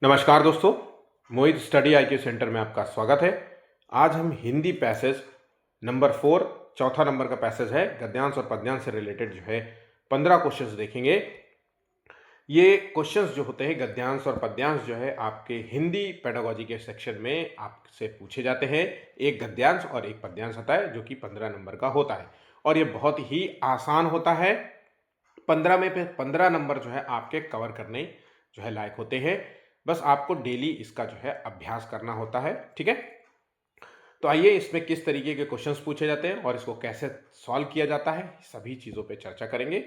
नमस्कार दोस्तों, मोहित study IQ centre में आपका स्वागत है। आज हम हिंदी पैसेज नंबर 4 चौथा नंबर का पैसेज है, गद्यांश और पद्यांश से रिलेटेड जो है 15 क्वेश्चंस देखेंगे। ये क्वेश्चंस जो होते हैं गद्यांश और पद्यांश जो है आपके हिंदी पेडागोजी के सेक्शन में आपसे पूछे जाते हैं। एक गद्यांश और एक पद्यांश होता है जो कि 15 नंबर का होता है और ये बहुत ही आसान होता है। 15 में 15 नंबर जो है आपके कवर करने जो है लायक होते हैं। बस आपको डेली इसका जो है अभ्यास करना होता है, ठीक है। तो आइए इसमें किस तरीके के क्वेश्चंस पूछे जाते हैं और इसको कैसे सॉल्व किया जाता है, सभी चीज़ों पे चर्चा करेंगे।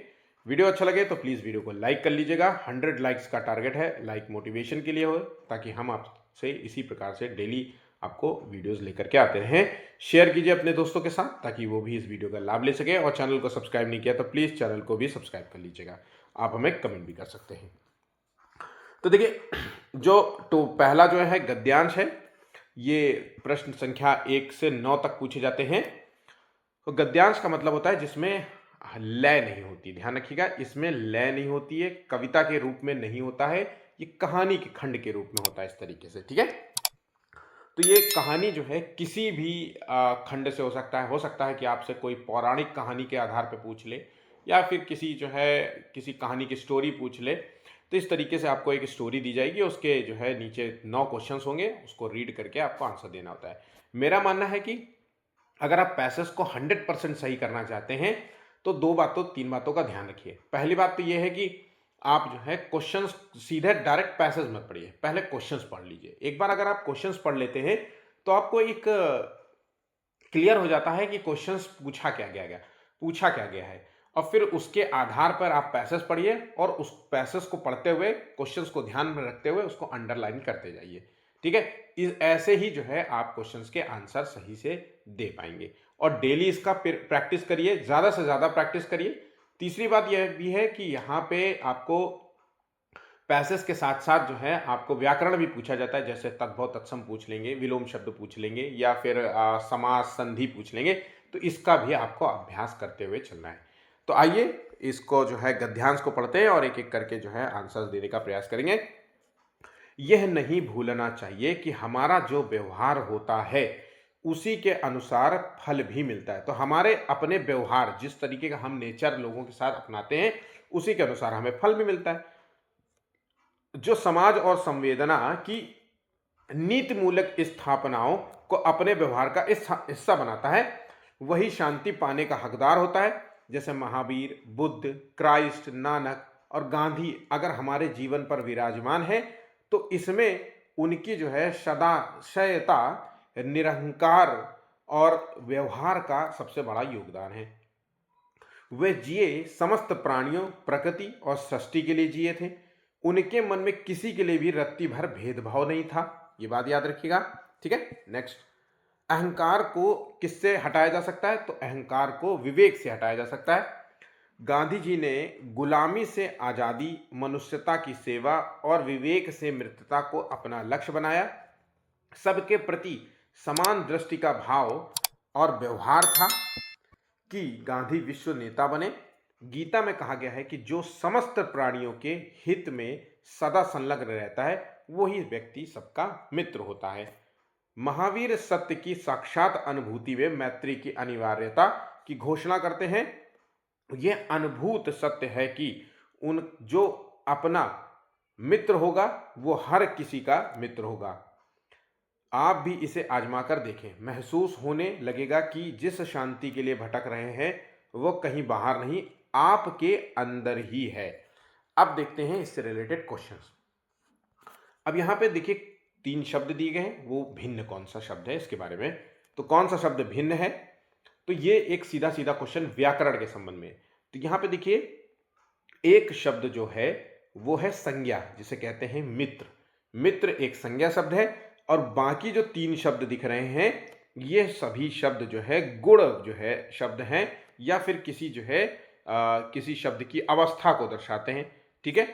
वीडियो अच्छा लगे तो प्लीज़ वीडियो को लाइक कर लीजिएगा। 100 लाइक्स का टारगेट है, लाइक मोटिवेशन के लिए हो, ताकि हम आपसे इसी प्रकार से डेली आपको वीडियोस लेकर के आते रहें। शेयर कीजिए अपने दोस्तों के साथ ताकि वो भी इस वीडियो का लाभ ले सके, और चैनल को सब्सक्राइब नहीं किया तो प्लीज़ चैनल को भी सब्सक्राइब कर लीजिएगा। आप हमें कमेंट भी कर सकते हैं। तो देखिए, जो तो पहला जो है गद्यांश है, ये प्रश्न संख्या 1 से 9 तक पूछे जाते हैं। तो गद्यांश का मतलब होता है जिसमें लय नहीं होती। ध्यान रखिएगा, इसमें लय नहीं होती है, कविता के रूप में नहीं होता है, ये कहानी के खंड के रूप में होता है, इस तरीके से, ठीक है। तो ये कहानी जो है किसी भी खंड से हो सकता है कि आपसे कोई पौराणिक कहानी के आधार पर पूछ ले, या फिर किसी जो है किसी कहानी की स्टोरी पूछ ले। तो इस तरीके से आपको एक स्टोरी दी जाएगी, उसके जो है नीचे 9 क्वेश्चंस होंगे, उसको रीड करके आपको आंसर देना होता है। मेरा मानना है कि अगर आप पैसेज को 100% सही करना चाहते हैं तो 3 बातों का ध्यान रखिए। पहली बात तो यह है कि आप जो है क्वेश्चंस सीधे डायरेक्ट पैसेज मत पढ़िए, पहले क्वेश्चंस पढ़ लीजिए। एक बार अगर आप क्वेश्चंस पढ़ लेते हैं तो आपको एक क्लियर हो जाता है कि क्वेश्चंस पूछा क्या गया है, और फिर उसके आधार पर आप पैसेज पढ़िए और उस पैसेज को पढ़ते हुए क्वेश्चंस को ध्यान में रखते हुए उसको अंडरलाइन करते जाइए, ठीक है। ऐसे ही जो है आप क्वेश्चंस के आंसर सही से दे पाएंगे, और डेली इसका प्रैक्टिस करिए, ज़्यादा से ज़्यादा प्रैक्टिस करिए। तीसरी बात यह भी है कि यहाँ पे आपको पैसेज के साथ साथ जो है आपको व्याकरण भी पूछा जाता है, जैसे तद्भव तत्सम पूछ लेंगे, विलोम शब्द पूछ लेंगे, या फिर समास संधि पूछ लेंगे। तो इसका भी आपको अभ्यास करते हुए चलना है। तो आइए इसको जो है गद्यांश को पढ़ते हैं और एक एक करके जो है आंसर देने का प्रयास करेंगे। यह नहीं भूलना चाहिए कि हमारा जो व्यवहार होता है उसी के अनुसार फल भी मिलता है। तो हमारे अपने व्यवहार, जिस तरीके का हम नेचर लोगों के साथ अपनाते हैं, उसी के अनुसार हमें फल भी मिलता है। जो समाज और संवेदना की नीति मूलक स्थापनाओं को अपने व्यवहार का हिस्सा बनाता है, वही शांति पाने का हकदार होता है। जैसे महावीर, बुद्ध, क्राइस्ट, नानक और गांधी अगर हमारे जीवन पर विराजमान है तो इसमें उनकी जो है सदाशयता, निरहंकार और व्यवहार का सबसे बड़ा योगदान है। वे जिए समस्त प्राणियों, प्रकृति और सृष्टि के लिए जिए थे। उनके मन में किसी के लिए भी रत्ती भर भेदभाव नहीं था। ये बात याद रखिएगा, ठीक है। नेक्स्ट, अहंकार को किससे हटाया जा सकता है? तो अहंकार को विवेक से हटाया जा सकता है। गांधी जी ने गुलामी से आजादी, मनुष्यता की सेवा और विवेक से मृत्यता को अपना लक्ष्य बनाया। सबके प्रति समान दृष्टि का भाव और व्यवहार था कि गांधी विश्व नेता बने। गीता में कहा गया है कि जो समस्त प्राणियों के हित में सदा संलग्न रहता है वही व्यक्ति सबका मित्र होता है। महावीर सत्य की साक्षात अनुभूति में मैत्री की अनिवार्यता की घोषणा करते हैं। यह अनुभूत सत्य है कि जो अपना मित्र होगा वो हर किसी का मित्र होगा। आप भी इसे आजमा कर देखें, महसूस होने लगेगा कि जिस शांति के लिए भटक रहे हैं वो कहीं बाहर नहीं, आपके अंदर ही है। अब देखते हैं इससे रिलेटेड क्वेश्चंस। अब यहां पे देखिए 3 शब्द दिए गए हैं, वो भिन्न कौन सा शब्द है इसके बारे में। तो कौन सा शब्द भिन्न है? तो ये एक सीधा सीधा क्वेश्चन व्याकरण के संबंध में। तो यहां पे देखिए एक शब्द जो है वो है संज्ञा, जिसे कहते हैं मित्र। मित्र एक संज्ञा शब्द है, और बाकी जो 3 शब्द दिख रहे हैं ये सभी शब्द जो है गुण जो है शब्द हैं, या फिर किसी जो है किसी शब्द की अवस्था को दर्शाते हैं, ठीक है।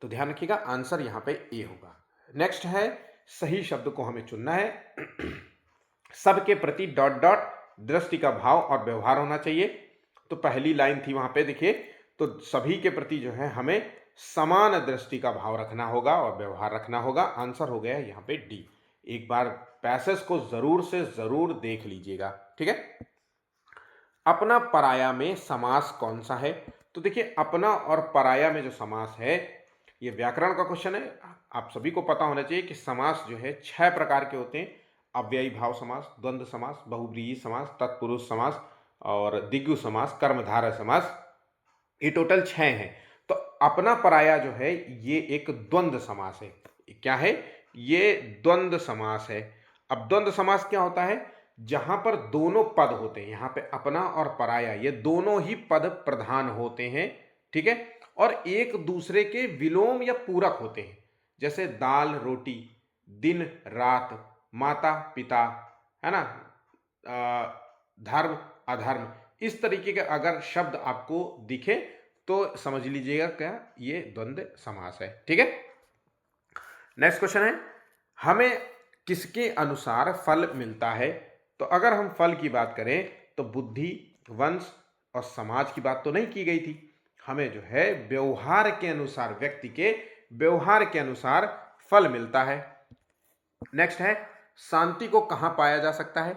तो ध्यान रखिएगा, आंसर यहां पे ए होगा। नेक्स्ट है, सही शब्द को हमें चुनना है। सबके प्रति डॉट डॉट दृष्टि का भाव और व्यवहार होना चाहिए। तो पहली लाइन थी वहां पे देखिए, तो सभी के प्रति जो है हमें समान दृष्टि का भाव रखना होगा और व्यवहार रखना होगा। आंसर हो गया यहाँ पे डी। एक बार पैसेज को जरूर से जरूर देख लीजिएगा, ठीक है। अपना पराया में समास कौन सा है? तो देखिए, अपना और पराया में जो समास है, ये व्याकरण का क्वेश्चन है। आप सभी को पता होना चाहिए कि समास जो है 6 प्रकार के होते हैं। अव्ययी भाव समास, द्वंद्व समास, बहुव्रीहि समास, तत्पुरुष समास और द्विगु समास, कर्मधारय समास, ये टोटल 6 हैं। तो अपना पराया जो है ये एक द्वंद्व समास है। क्या है? ये द्वंद्व समास है। अब द्वंद्व समास क्या होता है? जहां पर दोनों पद होते हैं, यहां पे अपना और पराया ये दोनों ही पद प्रधान होते हैं, ठीक है, और एक दूसरे के विलोम या पूरक होते हैं। जैसे दाल रोटी, दिन रात, माता पिता, है ना, धर्म अधर्म, इस तरीके के अगर शब्द आपको दिखे तो समझ लीजिएगा क्या ये द्वंद्व समास है, ठीक है। नेक्स्ट क्वेश्चन है, हमें किसके अनुसार फल मिलता है? तो अगर हम फल की बात करें तो बुद्धि, वंश और समाज की बात तो नहीं की गई थी। हमें जो है व्यवहार के अनुसार, व्यक्ति के व्यवहार के अनुसार फल मिलता है। नेक्स्ट है, शांति को कहां पाया जा सकता है?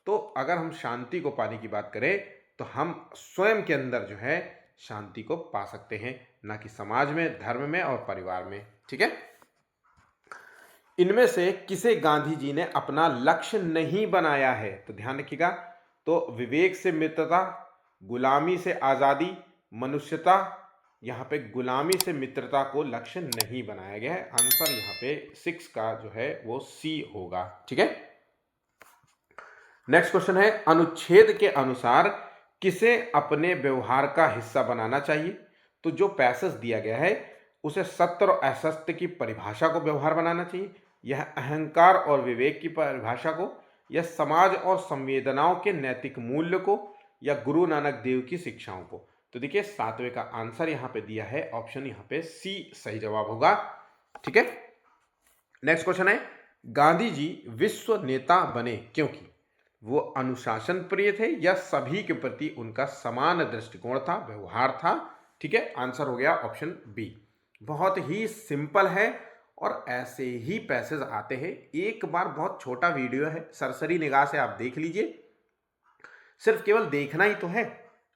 तो अगर हम शांति को पाने की बात करें तो हम स्वयं के अंदर जो है शांति को पा सकते हैं, ना कि समाज में, धर्म में और परिवार में, ठीक है। इनमें से किसे गांधी जी ने अपना लक्ष्य नहीं बनाया है? तो ध्यान रखिएगा, तो विवेक से मित्रता, गुलामी से आजादी, मनुष्यता, यहां पे गुलामी से मित्रता को लक्ष्य नहीं बनाया गया है। आंसर यहां पे 6 का जो है वो सी होगा, ठीक है। नेक्स्ट क्वेश्चन है, अनुच्छेद के अनुसार किसे अपने व्यवहार का हिस्सा बनाना चाहिए? तो जो पैसेज दिया गया है उसे सत्य और असत्य की परिभाषा को व्यवहार बनाना चाहिए, यह अहंकार और विवेक की परिभाषा को, या समाज और संवेदनाओं के नैतिक मूल्य को, या गुरु नानक देव की शिक्षाओं को। तो देखिए 7वें का आंसर यहां पे दिया है, ऑप्शन यहां पे सी सही जवाब होगा, ठीक है। नेक्स्ट क्वेश्चन है, गांधी जी विश्व नेता बने क्योंकि वो अनुशासन प्रिय थे या सभी के प्रति उनका समान दृष्टिकोण था, व्यवहार था, ठीक है। आंसर हो गया ऑप्शन बी। बहुत ही सिंपल है और ऐसे ही पैसेज आते हैं। एक बार बहुत छोटा वीडियो है, सरसरी निगाह से आप देख लीजिए, सिर्फ केवल देखना ही तो है।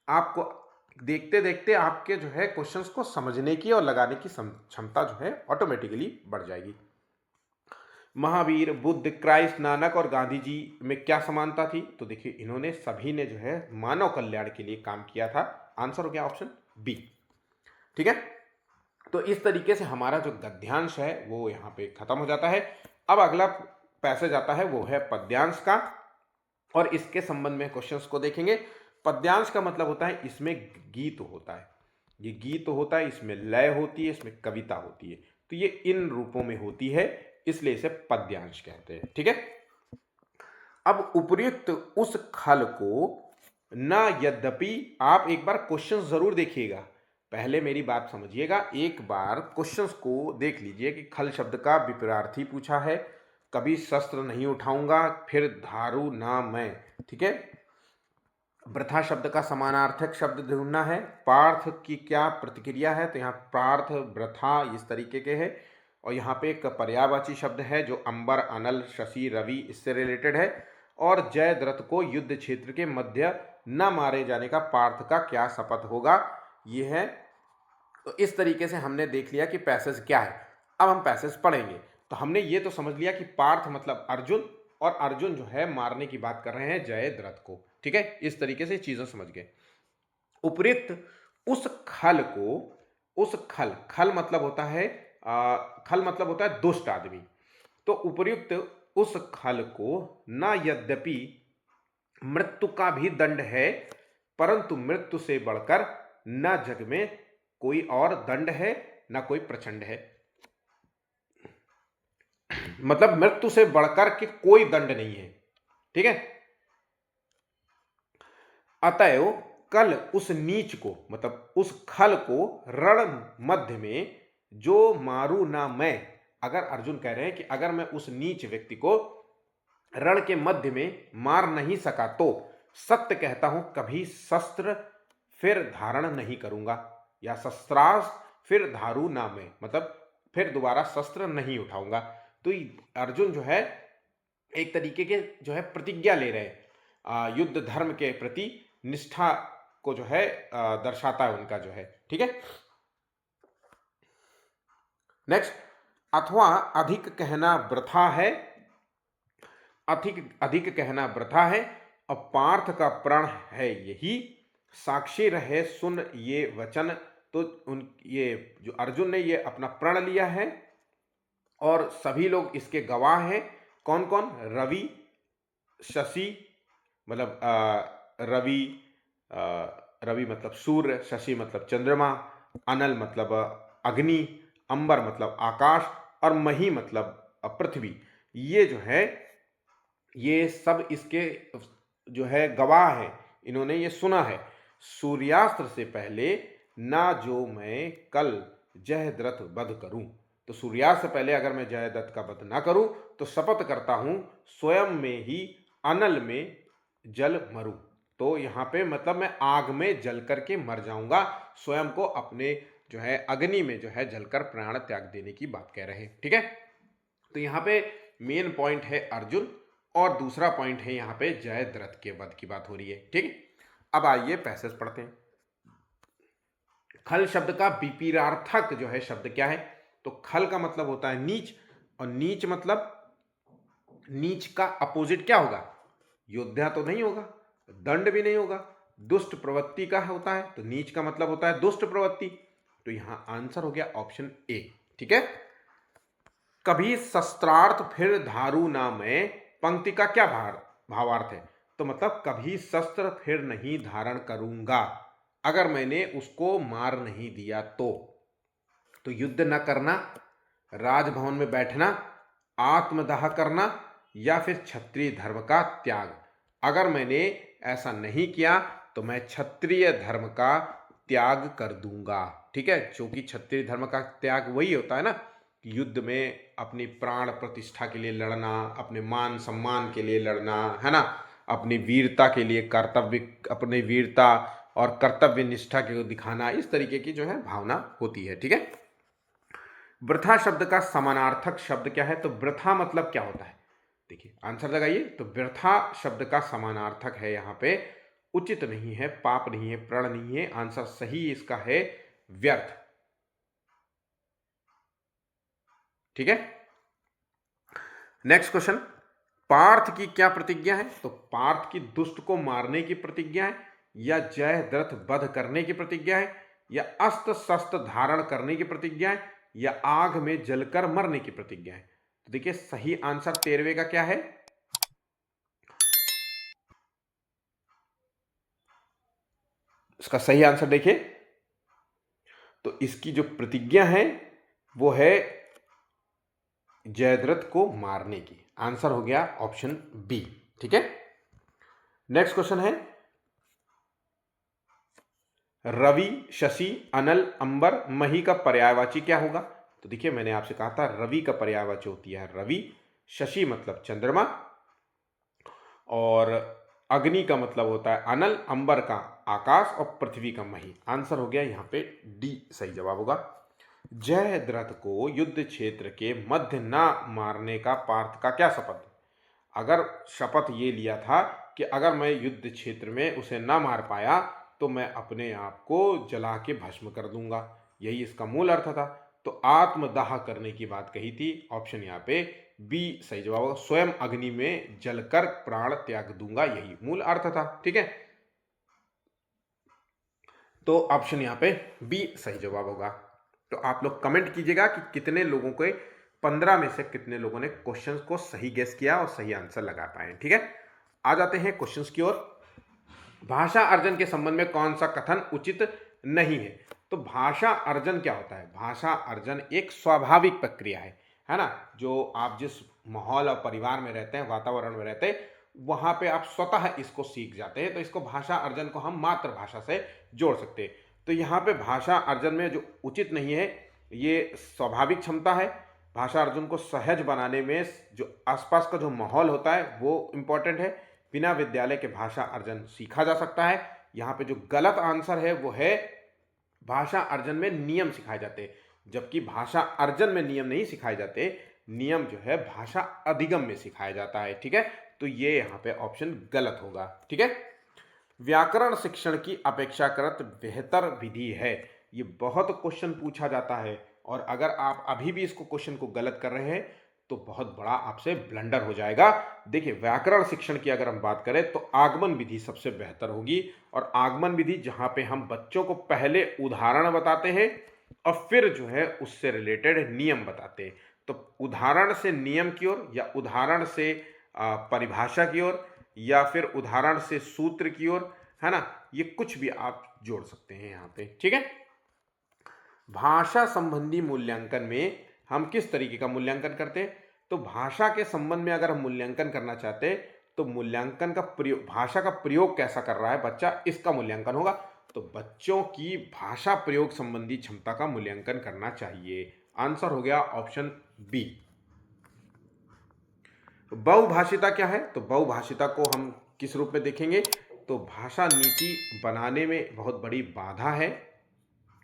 आपको देखते देखते आपके जो है क्वेश्चंस को समझने की और लगाने की क्षमता जो है ऑटोमेटिकली बढ़ जाएगी। महावीर, बुद्ध, क्राइस्ट, नानक और गांधी जी में क्या समानता थी? तो देखिए इन्होंने सभी ने जो है मानव कल्याण के लिए काम किया था। आंसर हो गया ऑप्शन बी, ठीक है। तो इस तरीके से हमारा जो गद्यांश है वो यहाँ पे खत्म हो जाता है। अब अगला पैसेज आता है वो है पद्यांश का, और इसके संबंध में क्वेश्चंस को देखेंगे। पद्यांश का मतलब होता है इसमें गीत होता है, ये गीत होता है, इसमें लय होती है, इसमें कविता होती है, तो ये इन रूपों में होती है, इसलिए इसे पद्यांश कहते हैं, ठीक है। अब उपर्युक्त उस खल को न, यद्यपि, आप एक बार क्वेश्चन जरूर देखिएगा, पहले मेरी बात समझिएगा, एक बार क्वेश्चंस को देख लीजिए कि खल शब्द का विपरीतार्थी पूछा है, कभी शस्त्र नहीं उठाऊंगा, फिर धारू ना मैं, ठीक है। वृथा शब्द का समानार्थक शब्द ढूंढना है, पार्थ की क्या प्रतिक्रिया है, तो यहाँ पार्थ, वृथा इस तरीके के है, और यहाँ पे एक पर्यायवाची शब्द है जो अंबर, अनल, शशि, रवि इससे रिलेटेड है, और जयद्रथ को युद्ध क्षेत्र के मध्य न मारे जाने का पार्थ का क्या शपथ होगा, ये है। तो इस तरीके से हमने देख लिया कि पैसेज क्या है। अब हम पैसेज पढ़ेंगे। तो हमने ये तो समझ लिया कि पार्थ मतलब अर्जुन, और अर्जुन जो है मारने की बात कर रहे हैं जयद्रथ को, ठीक है। इस तरीके से चीजें समझ गए। उपयुक्त उस खल को, उस खल, खल मतलब होता है खल मतलब होता है दुष्ट आदमी। तो उपयुक्त उस खल को न, यद्यपि मृत्यु का भी दंड है, परंतु मृत्यु से बढ़कर न जग में कोई और दंड है, न कोई प्रचंड है। मतलब मृत्यु से बढ़कर के कोई दंड नहीं है, ठीक है। अतएव कल उस नीच को, मतलब उस खल को रण मध्य में जो मारू ना मैं, अगर अर्जुन कह रहे हैं कि अगर मैं उस नीच व्यक्ति को रण के मध्य में मार नहीं सका तो सत्य कहता हूं कभी शस्त्र फिर धारण नहीं करूंगा, या शस्त्रास्त्र फिर धारू ना मैं, मतलब फिर दोबारा शस्त्र नहीं उठाऊंगा। तो अर्जुन जो है एक तरीके के जो है प्रतिज्ञा ले रहे हैं, युद्ध धर्म के प्रति निष्ठा को जो है दर्शाता है उनका जो है, ठीक है। नेक्स्ट, अथवा अधिक कहना वृथा है, अधिक अधिक कहना वृथा है, और पार्थ का प्रण है यही, साक्षी रहे सुन ये वचन। तो ये जो अर्जुन ने ये अपना प्रण लिया है और सभी लोग इसके गवाह हैं। कौन कौन? रवि, शशि, मतलब रवि, रवि मतलब सूर्य, शशि मतलब चंद्रमा, अनल मतलब अग्नि, अंबर मतलब आकाश, और मही मतलब पृथ्वी। ये जो है ये सब इसके जो है गवाह है, इन्होंने ये सुना है। सूर्यास्त्र से पहले ना जो मैं कल जयद्रथ वध करूं, तो सूर्यास्त से पहले अगर मैं जयद्रथ का वध ना करूं तो शपथ करता हूं स्वयं में ही अनल में जल मरूं। तो यहाँ पे मतलब मैं आग में जल करके मर जाऊंगा, स्वयं को अपने जो है अग्नि में जो है जलकर प्राण त्याग देने की बात कह रहे हैं, ठीक है। तो यहाँ पे मेन पॉइंट है अर्जुन, और दूसरा पॉइंट है यहाँ पे जयद्रथ के वध की बात हो रही है, ठीक है। अब आइए पैसेज पढ़ते हैं। खल शब्द का विपरीतार्थक जो है शब्द क्या है? तो खल का मतलब होता है नीच, और नीच मतलब नीच का अपोजिट क्या होगा? योद्धा तो नहीं होगा, दंड भी नहीं होगा, दुष्ट प्रवृत्ति का होता है, तो नीच का मतलब होता है दुष्ट प्रवृत्ति। तो यहां आंसर हो गया ऑप्शन ए, ठीक है। कभी शस्त्रार्थ फिर धारू ना मैं, पंक्ति का क्या भावार्थ है? तो मतलब कभी शस्त्र फिर नहीं धारण करूंगा अगर मैंने उसको मार नहीं दिया तो युद्ध न करना, राजभवन में बैठना, आत्मदाह करना, या फिर क्षत्रिय धर्म का त्याग। अगर मैंने ऐसा नहीं किया तो मैं क्षत्रिय धर्म का त्याग कर दूंगा, ठीक है। क्योंकि क्षत्रिय धर्म का त्याग वही होता है ना, युद्ध में अपनी प्राण प्रतिष्ठा के लिए लड़ना, अपने मान सम्मान के लिए लड़ना, है ना, अपनी वीरता के लिए कर्तव्य, अपनी वीरता और कर्तव्य निष्ठा को दिखाना, इस तरीके की जो है भावना होती है, ठीक है। वृथा शब्द का समानार्थक शब्द क्या है? तो वृथा मतलब क्या होता है? देखिए आंसर लगाइए। तो वृथा शब्द का समानार्थक है यहाँ पे उचित नहीं है, पाप नहीं है, प्रण नहीं है। आंसर सही इसका है व्यर्थ, ठीक है। नेक्स्ट क्वेश्चन, पार्थ की क्या प्रतिज्ञा है? तो पार्थ की दुष्ट को मारने की प्रतिज्ञा है, या जयद्रथ वध करने की प्रतिज्ञा है, या अस्त्र शस्त्र धारण करने की प्रतिज्ञा है, या आग में जलकर मरने की प्रतिज्ञा है? तो देखिए सही आंसर 13वें का क्या है? इसका सही आंसर देखिए, तो इसकी जो प्रतिज्ञा है वो है जयद्रथ को मारने की। आंसर हो गया ऑप्शन बी, ठीक है। नेक्स्ट क्वेश्चन है, रवि, शशि, अनल, अंबर, मही का पर्यायवाची क्या होगा? तो देखिए मैंने आपसे कहा था रवि का पर्यायवाची होती है रवि, शशि मतलब चंद्रमा, और अग्नि का मतलब होता है अनल, अंबर का आकाश, और पृथ्वी का मही। आंसर हो गया यहाँ पे डी सही जवाब होगा। जयद्रथ को युद्ध क्षेत्र के मध्य ना मारने का पार्थ का क्या शपथ? अगर शपथ ये लिया था कि अगर मैं युद्ध क्षेत्र में उसे ना मार पाया तो मैं अपने आप को जला के भस्म कर दूंगा, यही इसका मूल अर्थ था। तो आत्मदाह करने की बात कही थी, ऑप्शन यहाँ पे बी सही जवाब होगा। स्वयं अग्नि में जलकर प्राण त्याग दूंगा, यही मूल अर्थ था, ठीक है। तो ऑप्शन यहाँ पे बी सही जवाब होगा। तो आप लोग कमेंट कीजिएगा कि कितने लोगों को 15 में से कितने लोगों ने क्वेश्चंस को सही गेस किया और सही आंसर लगा पाए, ठीक है। आ जाते हैं क्वेश्चंस की ओर। भाषा अर्जन के संबंध में कौन सा कथन उचित नहीं है? तो भाषा अर्जन क्या होता है? भाषा अर्जन एक स्वाभाविक प्रक्रिया है ना। जो आप जिस माहौल और परिवार में रहते हैं, वातावरण में रहते हैं, वहां पे आप स्वतः इसको सीख जाते हैं। तो इसको भाषा अर्जन को हम मातृभाषा से जोड़ सकते हैं। तो यहाँ पे भाषा अर्जन में जो उचित नहीं है ये स्वाभाविक क्षमता है। भाषा अर्जन को सहज बनाने में जो आसपास का जो माहौल होता है वो इम्पोर्टेंट है। बिना विद्यालय के भाषा अर्जन सीखा जा सकता है। यहाँ पे जो गलत आंसर है वो है भाषा अर्जन में नियम सिखाए जाते हैं, जबकि भाषा अर्जन में नियम नहीं सिखाए जाते, नियम जो है भाषा अधिगम में सिखाया जाता है। ठीक है, तो ये यहाँ पे ऑप्शन गलत होगा। ठीक है, व्याकरण शिक्षण की अपेक्षाकृत बेहतर विधि है। ये बहुत क्वेश्चन पूछा जाता है, और अगर आप अभी भी इसको क्वेश्चन को गलत कर रहे हैं तो बहुत बड़ा आपसे ब्लंडर हो जाएगा। देखिए, व्याकरण शिक्षण की अगर हम बात करें तो आगमन विधि सबसे बेहतर होगी, और आगमन विधि जहां पे हम बच्चों को पहले उदाहरण बताते हैं और फिर जो है उससे रिलेटेड नियम बताते हैं। तो उदाहरण से नियम की ओर, या उदाहरण से परिभाषा की ओर, या फिर उदाहरण से सूत्र की ओर, है ना, ये कुछ भी आप जोड़ सकते हैं यहाँ पे। ठीक है, भाषा संबंधी मूल्यांकन में हम किस तरीके का मूल्यांकन करते हैं? तो भाषा के संबंध में अगर हम मूल्यांकन करना चाहते हैं तो मूल्यांकन का प्रयोग, भाषा का प्रयोग कैसा कर रहा है बच्चा, इसका मूल्यांकन होगा। तो बच्चों की भाषा प्रयोग संबंधी क्षमता का मूल्यांकन करना चाहिए। आंसर हो गया ऑप्शन बी। बहुभाषिता क्या है? तो बहुभाषिता को हम किस रूप में देखेंगे? तो भाषा नीति बनाने में बहुत बड़ी बाधा है,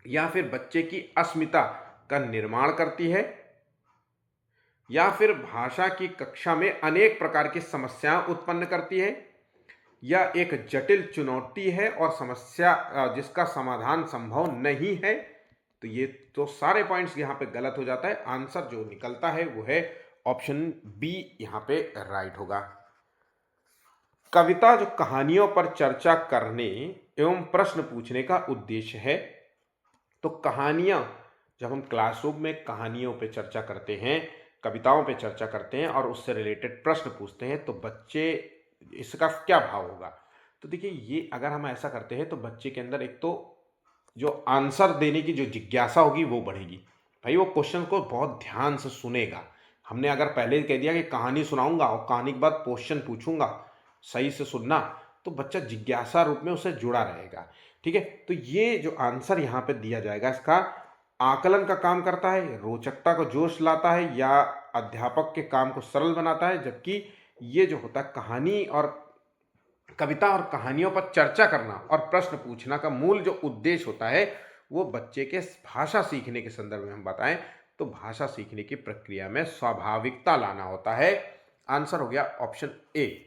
या फिर बच्चे की अस्मिता का निर्माण करती है, या फिर भाषा की कक्षा में अनेक प्रकार की समस्याएं उत्पन्न करती है, या एक जटिल चुनौती है और समस्या जिसका समाधान संभव नहीं है। तो ये तो सारे पॉइंट्स यहाँ पे गलत हो जाता है। आंसर जो निकलता है वो है ऑप्शन बी, यहाँ पे राइट होगा। कविता जो कहानियों पर चर्चा करने एवं प्रश्न पूछने का उद्देश्य है। तो कहानियां, जब हम क्लासरूम में कहानियों पे चर्चा करते हैं, कविताओं पे चर्चा करते हैं और उससे रिलेटेड प्रश्न पूछते हैं, तो बच्चे इसका क्या भाव होगा? तो देखिए, ये अगर हम ऐसा करते हैं तो बच्चे के अंदर एक तो जो आंसर देने की जो जिज्ञासा होगी वो बढ़ेगी। भाई वो क्वेश्चन को बहुत ध्यान से सुनेगा। हमने अगर पहले ही कह दिया कि कहानी सुनाऊंगा और कहानी के बाद क्वेश्चन पूछूंगा, सही से सुनना, तो बच्चा जिज्ञासा रूप में उससे जुड़ा रहेगा। ठीक है, तो ये जो आंसर यहाँ पे दिया जाएगा, इसका आकलन का काम करता है, रोचकता को जोश लाता है, या अध्यापक के काम को सरल बनाता है। जबकि ये जो होता है कहानी और कविता और कहानियों पर चर्चा करना और प्रश्न पूछना का मूल जो उद्देश्य होता है वो बच्चे के भाषा सीखने के संदर्भ में हम बताएं तो भाषा सीखने की प्रक्रिया में स्वाभाविकता लाना होता है। आंसर हो गया ऑप्शन ए।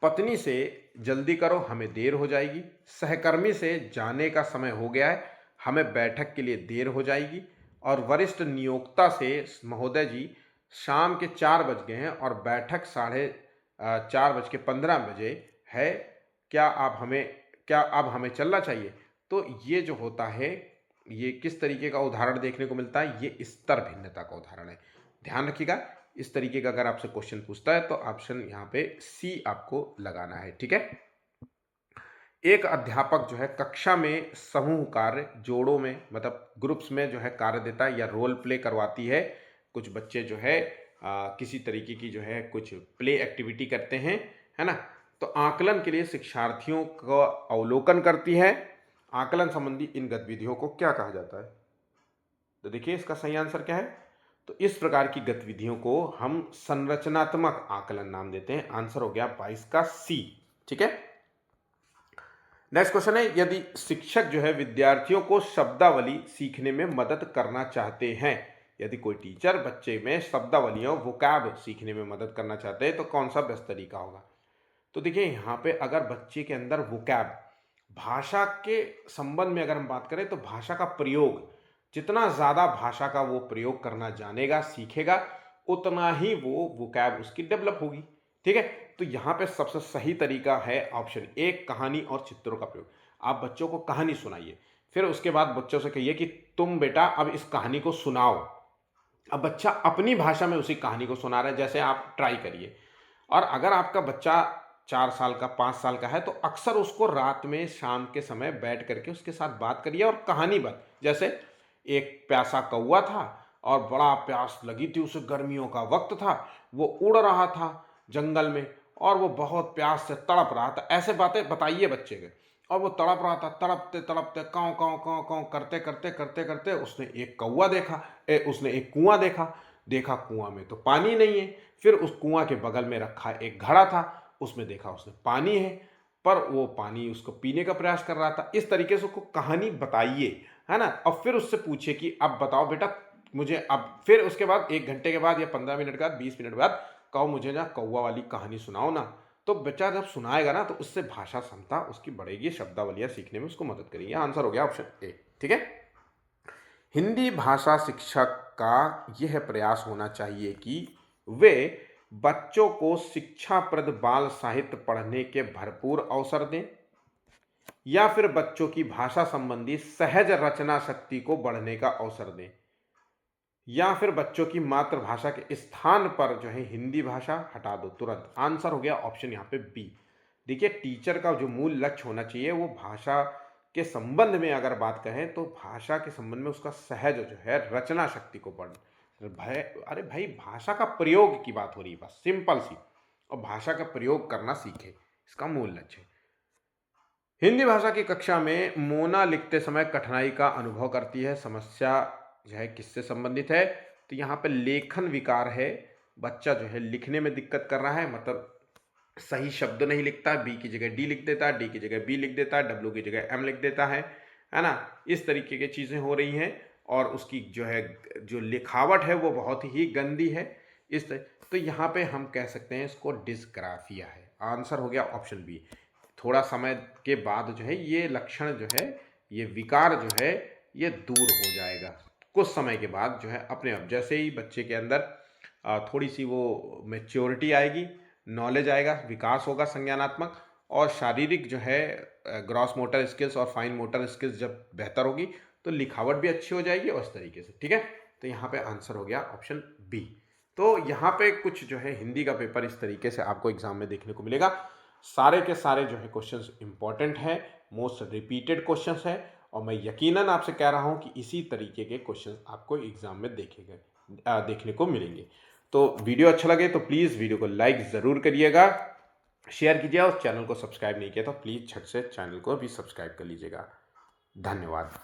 पत्नी से जल्दी करो, हमें देर हो जाएगी। सहकर्मी से जाने का समय हो गया है, हमें बैठक के लिए देर हो जाएगी। और वरिष्ठ नियोक्ता से, महोदय जी शाम के 4 बज गए हैं और बैठक 4:15 है, क्या अब हमें चलना चाहिए? तो ये जो होता है, ये किस तरीके का उदाहरण देखने को मिलता है? ये स्तर भिन्नता का उदाहरण है। ध्यान रखिएगा, इस तरीके का अगर आपसे क्वेश्चन पूछता है तो ऑप्शन यहाँ पे सी आपको लगाना है। ठीक है, एक अध्यापक जो है कक्षा में समूह कार्य, जोड़ों में मतलब ग्रुप्स में जो है कार्य देता है या रोल प्ले करवाती है। कुछ बच्चे जो है किसी तरीके की जो है कुछ प्ले एक्टिविटी करते हैं, है ना। तो आकलन के लिए शिक्षार्थियों का अवलोकन करती है। आकलन संबंधी इन गतिविधियों को क्या कहा जाता है? तो देखिए इसका सही आंसर क्या है। तो इस प्रकार की गतिविधियों को हम संरचनात्मक आकलन नाम देते हैं। आंसर हो गया 22 का सी। ठीक है, नेक्स्ट क्वेश्चन है, यदि शिक्षक जो है विद्यार्थियों को शब्दावली सीखने में मदद करना चाहते हैं, यदि कोई टीचर बच्चे में शब्दावलियों वोकैब सीखने में मदद करना चाहते हैं तो कौन सा बेस्ट तरीका होगा? तो देखिए यहाँ पे अगर बच्चे के अंदर वोकैब, भाषा के संबंध में अगर हम बात करें तो भाषा का प्रयोग, जितना ज़्यादा भाषा का वो प्रयोग करना जानेगा, सीखेगा, उतना ही वो वोकैब उसकी डेवलप होगी। ठीक है, तो यहाँ पे सबसे सही तरीका है ऑप्शन ए, कहानी और चित्रों का प्रयोग। आप बच्चों को कहानी सुनाइए, फिर उसके बाद बच्चों से कहिए कि तुम बेटा अब इस कहानी को सुनाओ। अब बच्चा अपनी भाषा में उसी कहानी को सुना रहा है, जैसे आप ट्राई करिए। और अगर आपका बच्चा 4 साल का, 5 साल का है तो अक्सर उसको रात में शाम के समय बैठ करके उसके साथ बात करिए और कहानी बात, जैसे एक प्यासा कौवा था और बड़ा प्यास लगी थी उसे, गर्मियों का वक्त था, वो उड़ रहा था जंगल में और वो बहुत प्यास से तड़प रहा था। ऐसे बातें बताइए बच्चे के, और वो तड़प रहा था, तड़पते तड़पते काँव काँव काँव काँव करते करते करते करते उसने एक कौवा देखा, उसने एक कुआं देखा, देखा कुआं में तो पानी नहीं है। फिर उस कुआं के बगल में रखा एक घड़ा था, उसमें देखा उसने पानी है। पर वो पानी उसको पीने का प्रयास कर रहा था। इस तरीके से उसको कहानी बताइए, है ना, और फिर उससे पूछिए कि अब बताओ बेटा मुझे, अब फिर उसके बाद 1 घंटे के बाद या 15 मिनट के बाद, 20 मिनट बाद कहो मुझे ना कौवा वाली कहानी सुनाओ ना। तो बच्चा जब सुनाएगा ना तो उससे भाषा क्षमता उसकी बढ़ेगी, शब्दावलियां सीखने में उसको मदद करेगी। आंसर हो गया ऑप्शन ए। ठीक है। हिंदी भाषा शिक्षक का यह प्रयास होना चाहिए कि वे बच्चों को शिक्षाप्रद बाल साहित्य पढ़ने के भरपूर अवसर दें, या फिर बच्चों की भाषा संबंधी सहज रचना शक्ति को बढ़ने का अवसर दें, या फिर बच्चों की मातृभाषा के स्थान पर जो है हिंदी भाषा हटा दो तुरंत। आंसर हो गया ऑप्शन यहाँ पे बी। देखिए, टीचर का जो मूल लक्ष्य होना चाहिए वो भाषा के संबंध में अगर बात कहें तो भाषा के संबंध में उसका सहज जो है रचना शक्ति को बढ़ भाई, अरे भाई भाषा का प्रयोग की बात हो रही है, बस सिंपल सी, और भाषा का प्रयोग करना सीखे, इसका मूल लक्ष्य है। हिंदी भाषा की कक्षा में मोना लिखते समय कठिनाई का अनुभव करती है। समस्या जो है किससे संबंधित है? तो यहाँ पे लेखन विकार है। बच्चा जो है लिखने में दिक्कत कर रहा है, मतलब सही शब्द नहीं लिखता, बी की जगह डी लिख देता है, डी की जगह बी लिख देता है, डब्ल्यू की जगह एम लिख देता है ना। इस तरीके की चीज़ें हो रही हैं और उसकी जो है जो लिखावट है वो बहुत ही गंदी है। तो यहाँ पे हम कह सकते हैं इसको डिस्ग्राफिया है। आंसर हो गया ऑप्शन बी। थोड़ा समय के बाद जो है ये लक्षण जो है, ये विकार जो है ये दूर हो जाएगा कुछ समय के बाद जो है अपने आप, जैसे ही बच्चे के अंदर थोड़ी सी वो मैच्योरिटी आएगी, नॉलेज आएगा, विकास होगा संज्ञानात्मक, और शारीरिक जो है ग्रॉस मोटर स्किल्स और फाइन मोटर स्किल्स जब बेहतर होगी तो लिखावट भी अच्छी हो जाएगी और इस तरीके से। ठीक है, तो यहाँ पे आंसर हो गया ऑप्शन बी। तो यहाँ पे कुछ जो है हिंदी का पेपर इस तरीके से आपको एग्जाम में देखने को मिलेगा। सारे के सारे जो है क्वेश्चंस इंपॉर्टेंट हैं, मोस्ट रिपीटेड क्वेश्चंस हैं, और मैं यकीनन आपसे कह रहा हूँ कि इसी तरीके के क्वेश्चंस आपको एग्जाम में देखने को मिलेंगे। तो वीडियो अच्छा लगे तो प्लीज़ वीडियो को लाइक ज़रूर करिएगा, शेयर कीजिए, और चैनल को सब्सक्राइब नहीं किया तो प्लीज़ झट से चैनल को भी सब्सक्राइब कर लीजिएगा। धन्यवाद।